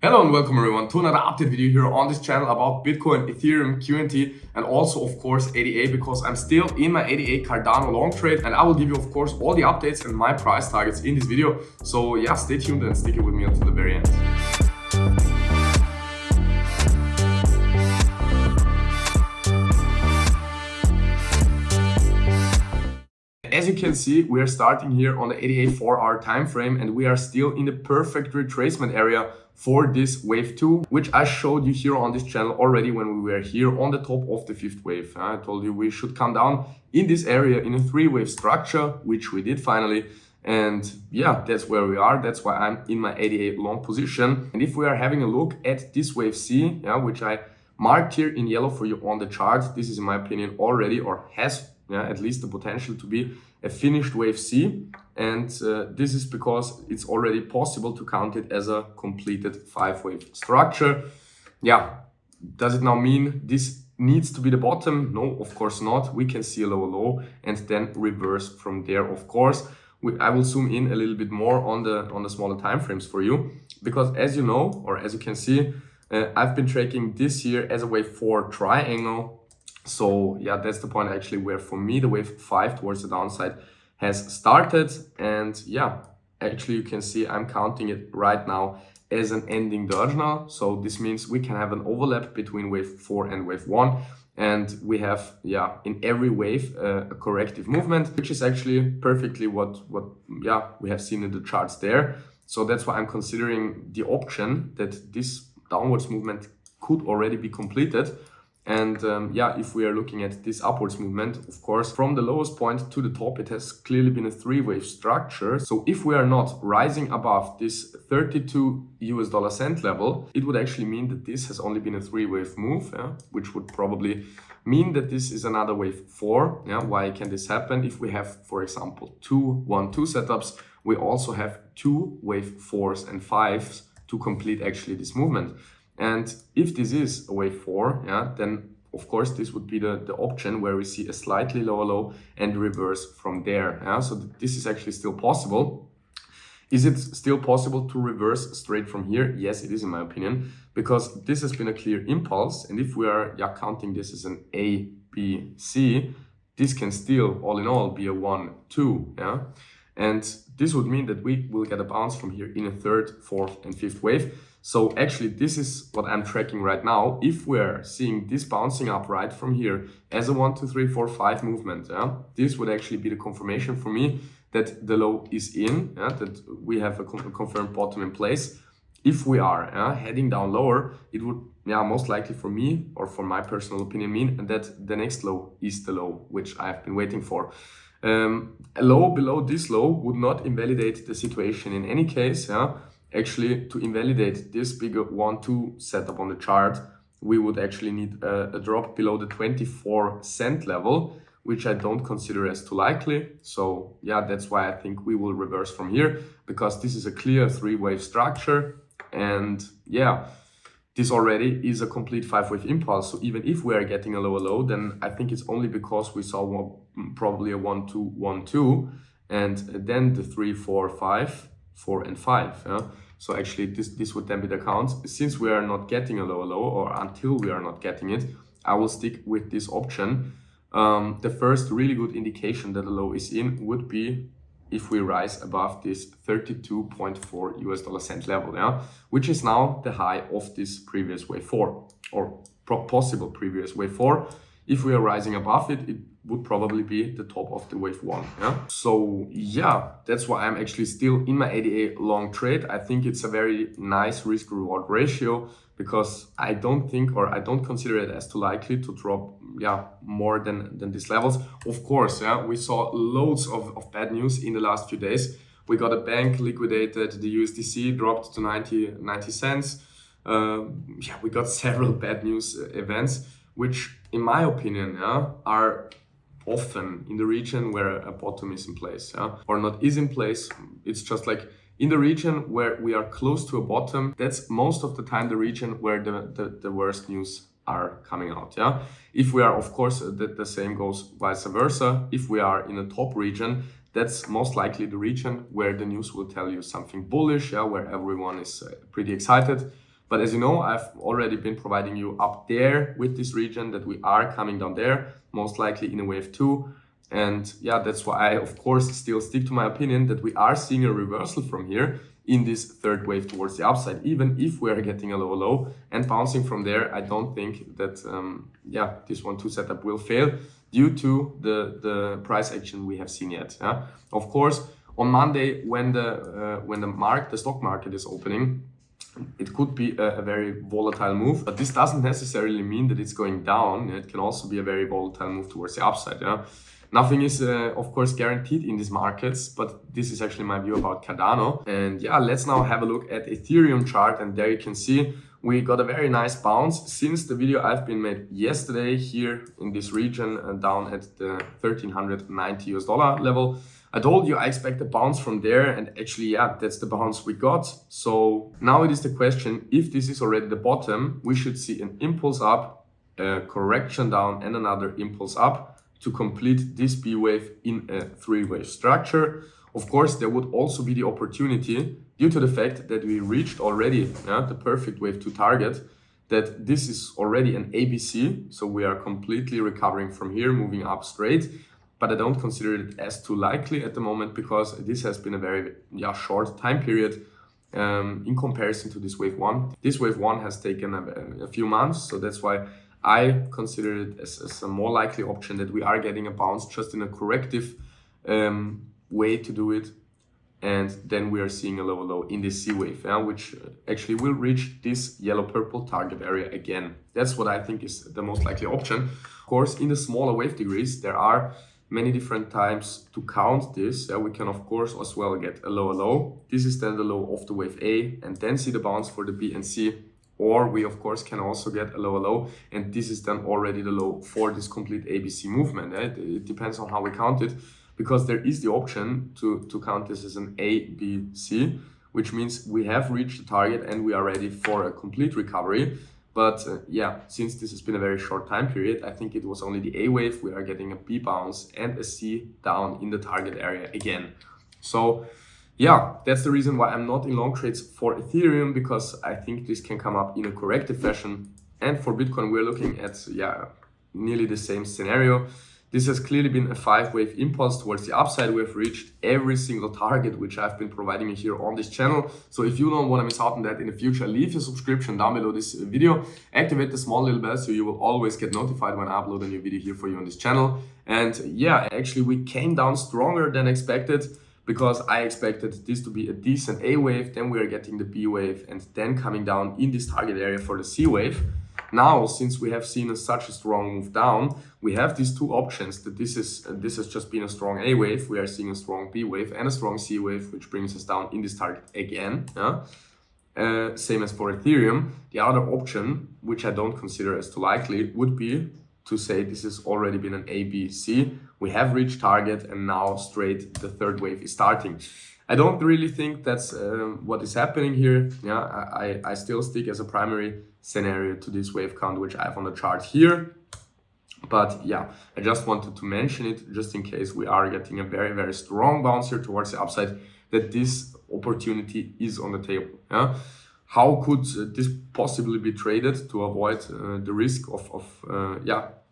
Hello and welcome everyone to another update video here on this channel about Bitcoin, Ethereum, Quant, and also of course ADA, because I'm still in my ADA Cardano long trade, and I will give you of course all the updates and my price targets in this video. So yeah, stay tuned and stick it with me until the very end. As you can see, we are starting here on the ADA 4-hour time frame, and we are still in the perfect retracement area for this wave 2, which I showed you here on this channel already when we were here on the top of the 5th wave. I told you we should come down in this area in a 3-wave structure, which we did finally. And yeah, that's where we are. That's why I'm in my ADA long position. And if we are having a look at this wave C, which I marked here in yellow for you on the chart, this is in my opinion already, or has at least the potential to be a finished wave C, and this is because it's already possible to count it as a completed 5-wave structure. Does it now mean this needs to be the bottom? No, of course not. We can see a lower low and then reverse from there. Of course, I will zoom in a little bit more on the smaller time frames for you, because as you know, or as you can see, I've been tracking this here as a wave 4 triangle. So yeah, that's the point actually where for me the wave 5 towards the downside has started. And yeah, actually you can see I'm counting it right now as an ending diagonal. So this means we can have an overlap between wave 4 and wave 1. And we have, in every wave a corrective movement, which is actually perfectly what we have seen in the charts there. So that's why I'm considering the option that this downwards movement could already be completed. And if we are looking at this upwards movement, of course, from the lowest point to the top, it has clearly been a 3-wave structure. So if we are not rising above this 32 US cent level, it would actually mean that this has only been a 3-wave move, which would probably mean that this is another wave 4. Why can this happen? If we have, for example, 2 1-2 setups, we also have 2 wave 4s and 5s to complete actually this movement. And if this is a wave 4, then of course this would be the option where we see a slightly lower low and reverse from there. So this is actually still possible. Is it still possible to reverse straight from here? Yes, it is in my opinion, because this has been a clear impulse. And if we are counting this as an A, B, C, this can still all in all be a 1, 2. And this would mean that we will get a bounce from here in a 3rd, 4th and 5th wave. So actually, this is what I'm tracking right now. If we're seeing this bouncing up right from here as a 1, 2, 3, 4, 5 movement, this would actually be the confirmation for me that the low is in, that we have a confirmed bottom in place. If we are heading down lower, it would most likely for me, or for my personal opinion, mean that the next low is the low, which I've been waiting for. A low below this low would not invalidate the situation in any case. Actually, to invalidate this bigger 1-2 setup on the chart, we would actually need a drop below the 24 cent level, which I don't consider as too likely. So that's why I think we will reverse from here, because this is a clear 3-wave structure. And this already is a complete 5-wave impulse. So even if we are getting a lower low, then I think it's only because we saw probably a 1-2, 1-2, and then the 3, 4, 5, 4 and 5. So actually this would then be the count. Since we are not getting a lower low, or until we are not getting it, I will stick with this option. The first really good indication that the low is in would be if we rise above this 32.4 US cent level, which is now the high of this previous wave 4, or possible previous wave 4. If we are rising above it, it would probably be the top of the wave 1. So that's why I'm actually still in my ADA long trade. I think it's a very nice risk reward ratio, because I don't think, or I don't consider it as too likely to drop more than these levels. Of course, we saw loads of bad news in the last few days. We got a bank liquidated, the USDC dropped to 90 cents. We got several bad news events, which in my opinion are often in the region where a bottom is in place, or not is in place. It's just like in the region where we are close to a bottom. That's most of the time the region where the worst news are coming out. If we are, of course, the same goes vice versa. If we are in a top region, that's most likely the region where the news will tell you something bullish, where everyone is pretty excited. But as you know, I've already been providing you up there with this region that we are coming down there, most likely in a wave 2. And yeah, that's why I, of course, still stick to my opinion that we are seeing a reversal from here in this third wave towards the upside. Even if we are getting a lower low and bouncing from there, I don't think that, this 1-2 setup will fail due to the price action we have seen yet. Yeah? Of course, on Monday, when the stock market is opening, it could be a very volatile move, but this doesn't necessarily mean that it's going down. It can also be a very volatile move towards the upside. Yeah? Nothing is, of course, guaranteed in these markets, but this is actually my view about Cardano. And yeah, let's now have a look at Ethereum chart. And there you can see we got a very nice bounce since the video I've been made yesterday here in this region down at the $1,390 level. I told you I expect a bounce from there, and actually, yeah, that's the bounce we got. So now it is the question, if this is already the bottom, we should see an impulse up, a correction down, and another impulse up to complete this B wave in a 3-wave structure. Of course, there would also be the opportunity, due to the fact that we reached already the perfect wave 2 target, that this is already an ABC. So we are completely recovering from here, moving up straight. But I don't consider it as too likely at the moment, because this has been a very short time period in comparison to this wave 1. This wave 1 has taken a few months, so that's why I consider it as a more likely option that we are getting a bounce just in a corrective way to do it. And then we are seeing a lower low in this C wave, which actually will reach this yellow-purple target area again. That's what I think is the most likely option. Of course, in the smaller wave degrees, there are many different times to count this. We can, of course, as well get a lower low. This is then the low of the wave A, and then see the bounce for the B and C. Or we, of course, can also get a lower low, and this is then already the low for this complete ABC movement. It depends on how we count it, because there is the option to count this as an A, B, C, which means we have reached the target and we are ready for a complete recovery. But since this has been a very short time period, I think it was only the A wave. We are getting a B bounce and a C down in the target area again. So yeah, that's the reason why I'm not in long trades for Ethereum, because I think this can come up in a corrective fashion. And for Bitcoin, we're looking at nearly the same scenario. This has clearly been a 5-wave impulse towards the upside. We have reached every single target which I've been providing you here on this channel. So if you don't want to miss out on that in the future, leave your subscription down below this video. Activate the small little bell so you will always get notified when I upload a new video here for you on this channel. And yeah, actually we came down stronger than expected, because I expected this to be a decent A wave, then we are getting the B wave, and then coming down in this target area for the C wave. Now, since we have seen such a strong move down, we have these two options, that this has just been a strong A wave, we are seeing a strong B wave and a strong C wave, which brings us down in this target again. Same as for Ethereum. The other option, which I don't consider as too likely, would be to say this has already been an A, B, C. We have reached target, and now straight the third wave is starting. I don't really think that's what is happening here. I still stick as a primary scenario to this wave count, which I have on the chart here. But yeah, I just wanted to mention it just in case we are getting a very, very strong bounce here towards the upside, that this opportunity is on the table. How could this possibly be traded to avoid the risk of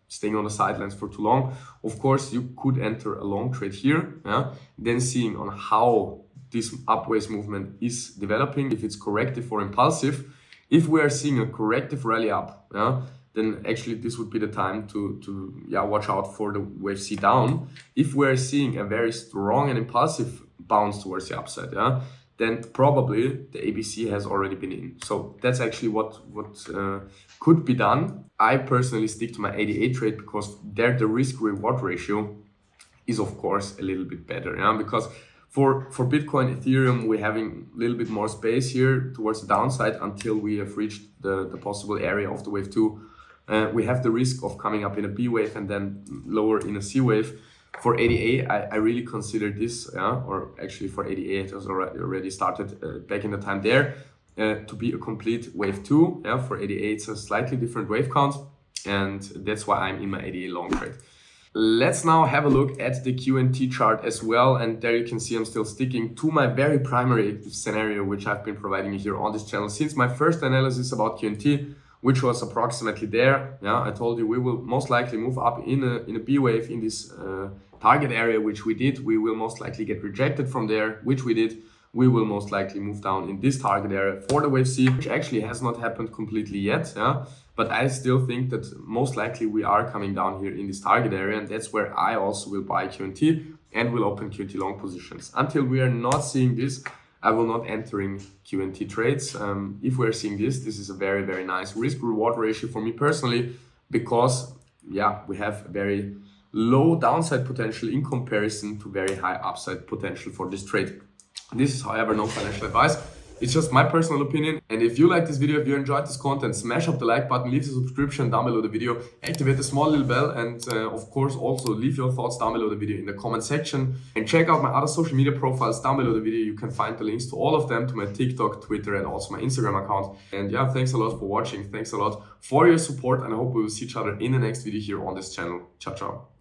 staying on the sidelines for too long? Of course, you could enter a long trade here, then seeing on how this upwards movement is developing, if it's corrective or impulsive. If we are seeing a corrective rally up, then actually this would be the time to watch out for the wave C down. If we are seeing a very strong and impulsive bounce towards the upside, then probably the ABC has already been in. So that's actually what could be done. I personally stick to my 88 trade, because there the risk-reward ratio is of course a little bit better. Because for Bitcoin, Ethereum, we're having a little bit more space here towards the downside until we have reached the possible area of the wave 2. We have the risk of coming up in a B wave and then lower in a C wave. For ADA, I really consider this, or actually for ADA, it has already started back in the time there, to be a complete wave 2. For ADA, it's a slightly different wave count, and that's why I'm in my ADA long trade. Let's now have a look at the Q&T chart as well, and there you can see I'm still sticking to my very primary scenario which I've been providing you here on this channel since my first analysis about Q&T, which was approximately there. Yeah, I told you we will most likely move up in a B wave in this target area, which we did. We will most likely get rejected from there, which we did. We will most likely move down in this target area for the wave C, which actually has not happened completely yet. Yeah, but I still think that most likely we are coming down here in this target area, and that's where I also will buy Q&T and will open Q&T long positions. Until we are not seeing this, I will not entering Q&T trades. If we're seeing this is a very, very nice risk-reward ratio for me personally, because yeah, we have very low downside potential in comparison to very high upside potential for this trade. This is, however, no financial advice. It's just my personal opinion. And if you like this video, if you enjoyed this content, smash up the like button, leave the subscription down below the video, activate the small little bell, and of course also leave your thoughts down below the video in the comment section. And check out my other social media profiles down below the video. You can find the links to all of them, to my TikTok, Twitter, and also my Instagram account. And yeah, thanks a lot for watching. Thanks a lot for your support, and I hope we will see each other in the next video here on this channel. Ciao, ciao.